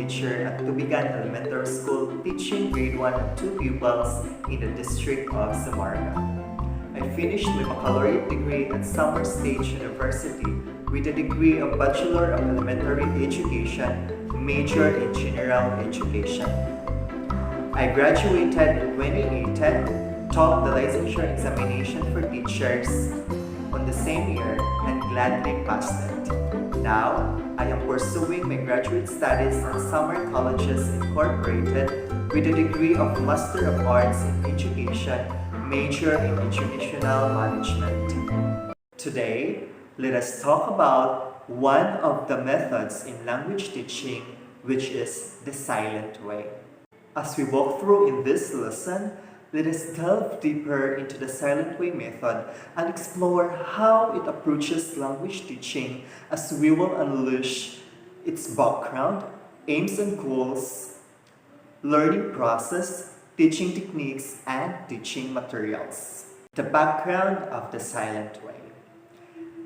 teacher at Tubigan Elementary School teaching grade 1 and 2 pupils in the district of Zamboanga. I finished my baccalaureate degree at Summer State University with a degree of Bachelor of Elementary Education, major in General Education. I graduated in 2018, taught the licensure examination for teachers on the same year, and gladly passed it. Now, I am pursuing my graduate studies at Summer Colleges Incorporated with a degree of Master of Arts in Education, major in Educational Management. Today, let us talk about one of the methods in language teaching, which is the silent way. As we walk through in this lesson, let us delve deeper into the silent way method and explore how it approaches language teaching, as we will unleash its background, aims and goals, learning process, teaching techniques, and teaching materials. The background of the silent way.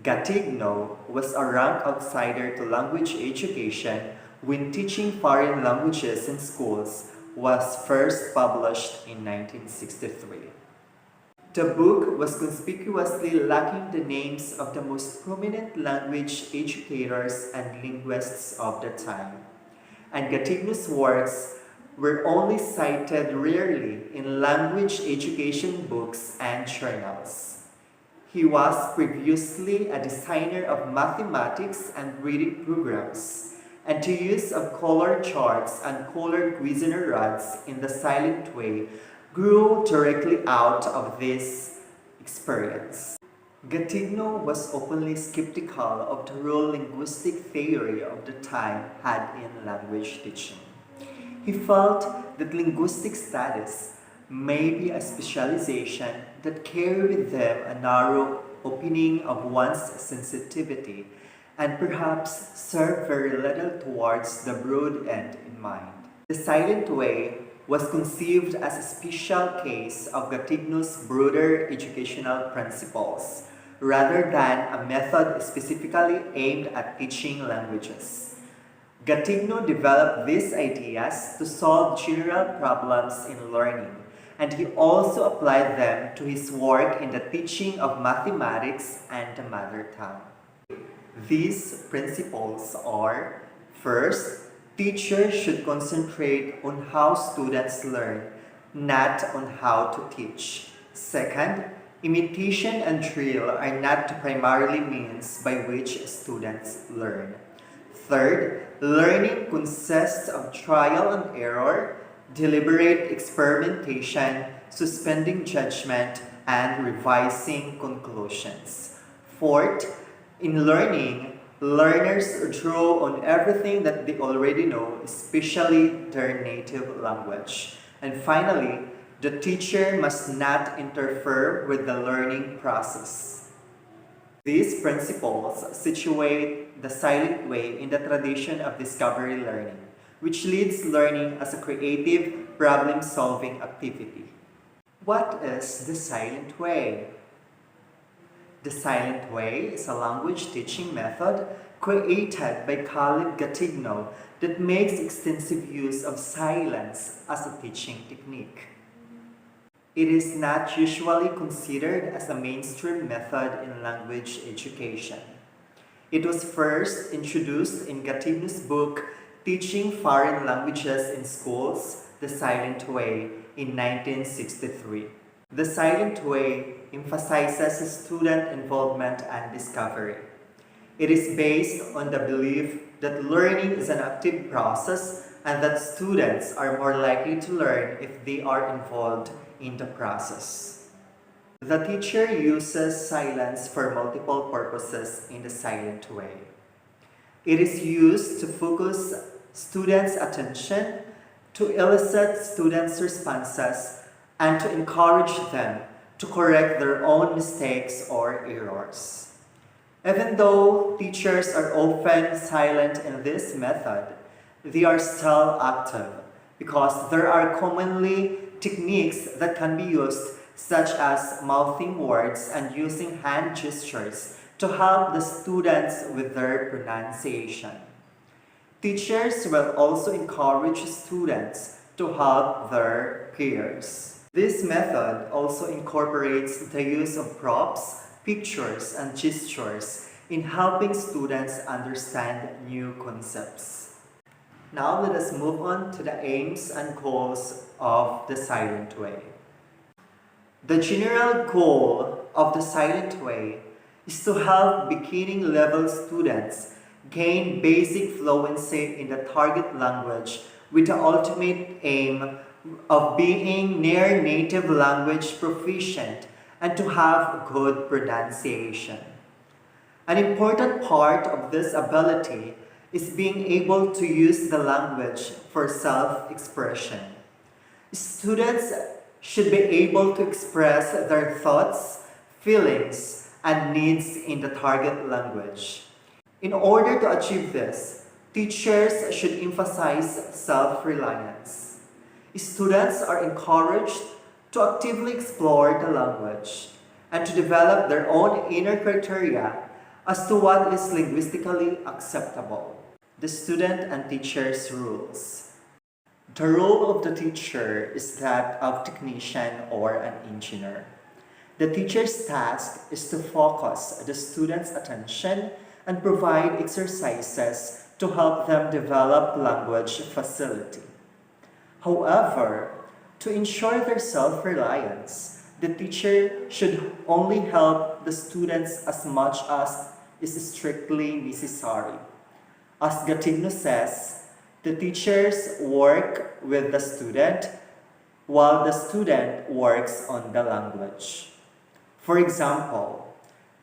Gatigno was a rank outsider to language education when teaching foreign languages in schools was first published in 1963. The book was conspicuously lacking the names of the most prominent language educators and linguists of the time, and Gatigno's works were only cited rarely in language education books and journals. He was previously a designer of mathematics and reading programs, and the use of color charts and colored Cuisenaire rods in the silent way grew directly out of this experience. Gatigno was openly skeptical of the role linguistic theory of the time had in language teaching. He felt that linguistic studies may be a specialization that carry with them a narrow opening of one's sensitivity and perhaps serve very little towards the broad end in mind. The silent way was conceived as a special case of Gatigno's broader educational principles, rather than a method specifically aimed at teaching languages. Gatigno developed these ideas to solve general problems in learning, and he also applied them to his work in the teaching of mathematics and the mother tongue. These principles are: first, teachers should concentrate on how students learn, not on how to teach. Second, imitation and drill are not the primarily means by which students learn. Third, learning consists of trial and error, deliberate experimentation, suspending judgment, and revising conclusions. Fourth, in learning, learners draw on everything that they already know, especially their native language. And finally, the teacher must not interfere with the learning process. These principles situate the silent way in the tradition of discovery learning, which leads learning as a creative, problem-solving activity. What is the silent way? The silent way is a language teaching method created by Khalid Gatigno that makes extensive use of silence as a teaching technique. It is not usually considered as a mainstream method in language education. It was first introduced in Gatigno's book, Teaching Foreign Languages in Schools, The Silent Way, in 1963. The silent way emphasizes student involvement and discovery. It is based on the belief that learning is an active process and that students are more likely to learn if they are involved in the process. The teacher uses silence for multiple purposes in the silent way. It is used to focus students' attention, to elicit students' responses, and to encourage them to correct their own mistakes or errors. Even though teachers are often silent in this method, they are still active because there are commonly techniques that can be used, such as mouthing words and using hand gestures to help the students with their pronunciation. Teachers will also encourage students to help their peers. This method also incorporates the use of props, pictures, and gestures in helping students understand new concepts. Now let us move on to the aims and goals of the Silent Way. The general goal of the Silent Way is to help beginning level students gain basic fluency in the target language with the ultimate aim of being near native language proficient and to have good pronunciation. An important part of this ability is being able to use the language for self-expression. Students should be able to express their thoughts, feelings, and needs in the target language. In order to achieve this, teachers should emphasize self-reliance. Students are encouraged to actively explore the language and to develop their own inner criteria as to what is linguistically acceptable. The student and teacher's rules. The role of the teacher is that of technician or an engineer. The teacher's task is to focus the student's attention and provide exercises to help them develop language facility. However, to ensure their self-reliance, the teacher should only help the students as much as is strictly necessary. As Gatigno says, the teachers work with the student while the student works on the language. For example,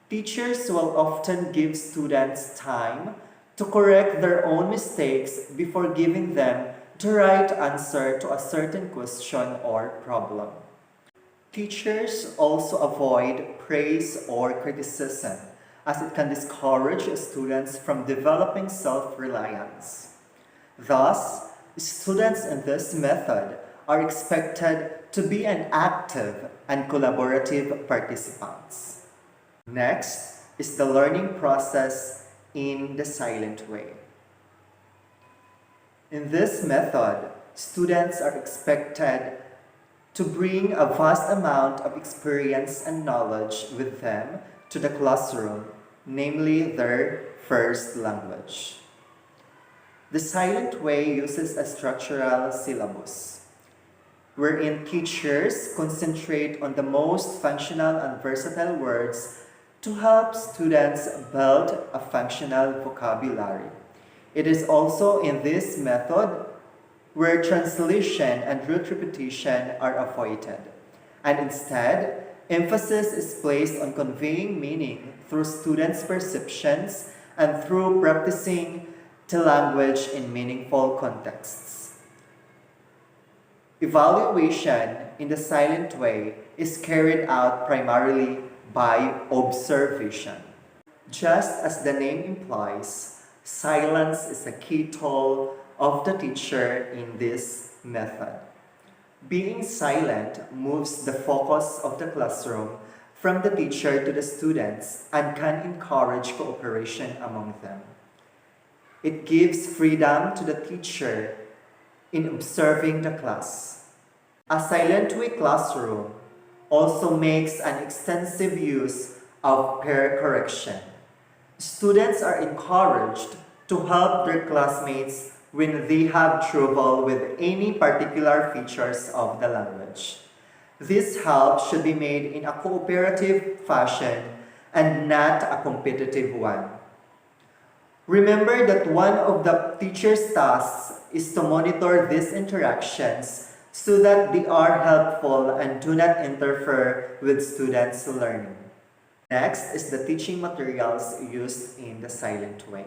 teachers will often give students time to correct their own mistakes before giving them the right answer to a certain question or problem. Teachers also avoid praise or criticism, as it can discourage students from developing self-reliance. Thus, students in this method are expected to be an active and collaborative participants. Next is the learning process in the Silent Way. In this method, students are expected to bring a vast amount of experience and knowledge with them to the classroom, namely their first language. The Silent Way uses a structural syllabus, wherein teachers concentrate on the most functional and versatile words to help students build a functional vocabulary. It is also in this method where translation and rote repetition are avoided, and instead, emphasis is placed on conveying meaning through students' perceptions and through practicing the language in meaningful contexts. Evaluation in the Silent Way is carried out primarily by observation. Just as the name implies, silence is a key tool of the teacher in this method. Being silent moves the focus of the classroom from the teacher to the students and can encourage cooperation among them. It gives freedom to the teacher in observing the class. A Silent Way classroom also makes an extensive use of peer correction. Students are encouraged to help their classmates when they have trouble with any particular features of the language. This help should be made in a cooperative fashion and not a competitive one. Remember that one of the teacher's tasks is to monitor these interactions so that they are helpful and do not interfere with students' learning. Next is the teaching materials used in the Silent Way.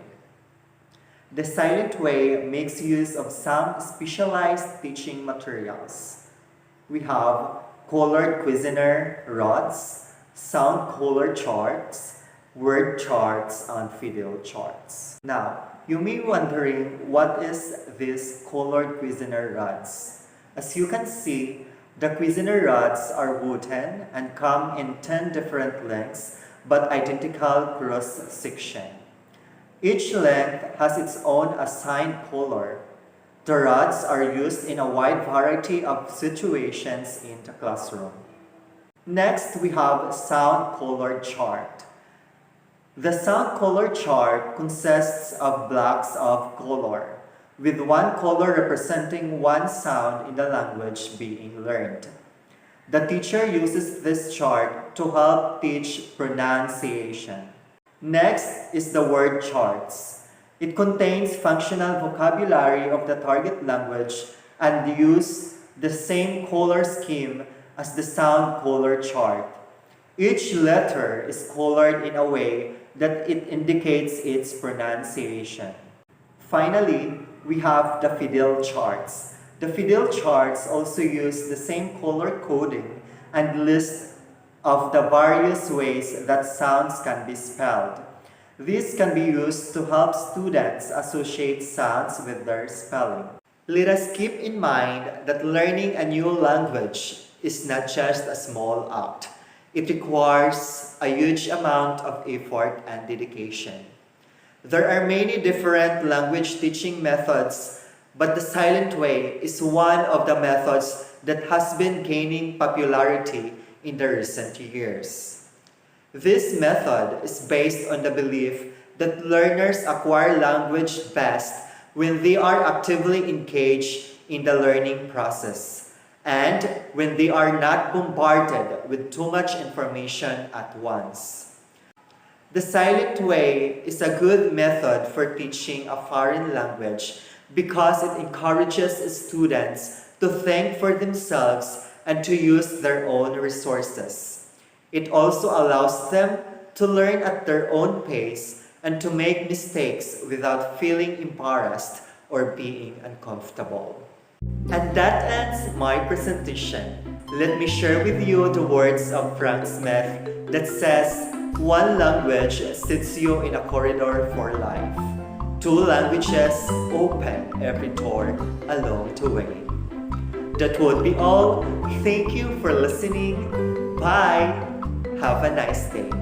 The Silent Way makes use of some specialized teaching materials. We have colored Cuisenaire rods, sound color charts, word charts, and video charts. Now, you may be wondering what is this colored Cuisenaire rods. As you can see, the Cuisenaire rods are wooden and come in 10 different lengths but identical cross section. Each length has its own assigned color. The rods are used in a wide variety of situations in the classroom. Next, we have sound color chart. The sound color chart consists of blocks of color, with one color representing one sound in the language being learned. The teacher uses this chart to help teach pronunciation. Next is the word charts. It contains functional vocabulary of the target language and use the same color scheme as the sound color chart. Each letter is colored in a way that it indicates its pronunciation. Finally, we have the Fidel charts. The Fidel charts also use the same color coding and list of the various ways that sounds can be spelled. This can be used to help students associate sounds with their spelling. Let us keep in mind that learning a new language is not just a small act. It requires a huge amount of effort and dedication. There are many different language teaching methods, but the silent way is one of the methods that has been gaining popularity in the recent years. This method is based on the belief that learners acquire language best when they are actively engaged in the learning process and when they are not bombarded with too much information at once. The silent way is a good method for teaching a foreign language because it encourages students to think for themselves and to use their own resources. It also allows them to learn at their own pace and to make mistakes without feeling embarrassed or being uncomfortable. And that ends my presentation. Let me share with you the words of Frank Smith that says, "One language sits you in a corridor for life. Two languages open every door along the way." That would be all. Thank you for listening. Bye. Have a nice day.